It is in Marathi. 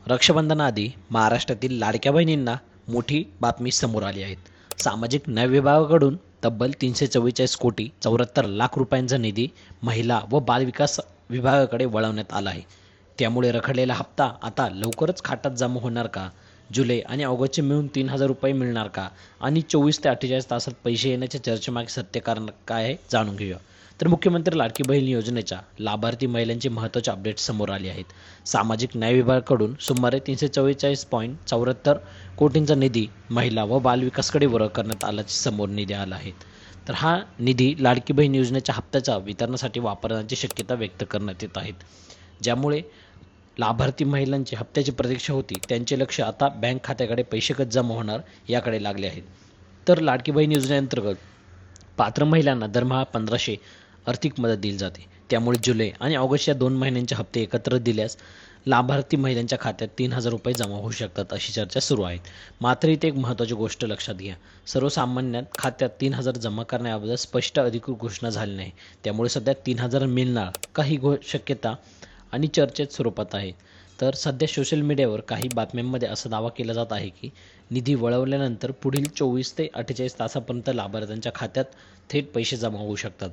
रक्षाबंधनाआधी महाराष्ट्रातील लाडक्या बहिणींना मोठी बातमी समोर आली आहे. सामाजिक न्याय विभागाकडून तब्बल 344 कोटी 74 लाख रुपयांचा निधी महिला व बालविकास विभागाकडे वळवण्यात आला आहे. त्यामुळे रखडलेला हप्ता आता लवकरच खात्यात जमा होणार का? जुलै आणि ऑगस्टचे मिळून 3,000 रुपये मिळणार का? आणि 24 ते 48 तासात पैसे येण्याच्या चर्चेमागे सत्य कारण काय आहे जाणून घेऊया. तर मुख्यमंत्री लाडकी बहीण योजनेच्या लाभार्थी महिलांची महत्त्वाचे अपडेट समोर आले आहेत. सामाजिक न्याय विभागाकडून सुमारे 344.74 कोटींचा निधी महिला व बालविकासकडे वर्ग करण्यात आल्याचे समोर निधी आला आहे. तर हा निधी लाडकी बहीण योजनेच्या हप्त्याच्या वितरणासाठी वापरण्याची शक्यता व्यक्त करण्यात येत आहेत. ज्यामुळे लाभार्थी महिलांची हप्त्याची प्रतीक्षा होती त्यांचे लक्ष आता बँक खात्याकडे पैसे कधी जमा होणार याकडे लागले आहेत. तर लाडकी बहीण योजनेअंतर्गत पात्र महिलांना दरमहा 1,500 आर्थिक मदत दिली जाते. त्यामुळे जुलै आणि ऑगस्ट या 2 महिन्यांचे हप्ते एकत्र दिल्यास लाभार्थी महिलांच्या खात्यात 3,000 रुपये जमा होऊ शकतात अशी चर्चा सुरू आहे. मात्र इथे एक महत्त्वाची गोष्ट लक्षात घ्या. सर्वसामान्यांत खात्यात 3,000 जमा करण्याबाबत स्पष्ट अधिकृत घोषणा झाली नाही. त्यामुळे सध्या 3,000 मिळणार काही शक्यता आणि चर्चेत स्वरूपात आहे. तर सध्या सोशल मीडियावर काही बातम्यांमध्ये असा दावा केला जात आहे की निधी वळवल्यानंतर पुढील 24 ते 48 तासापर्यंत लाभार्थ्यांच्या खात्यात थेट पैसे जमा होऊ शकतात.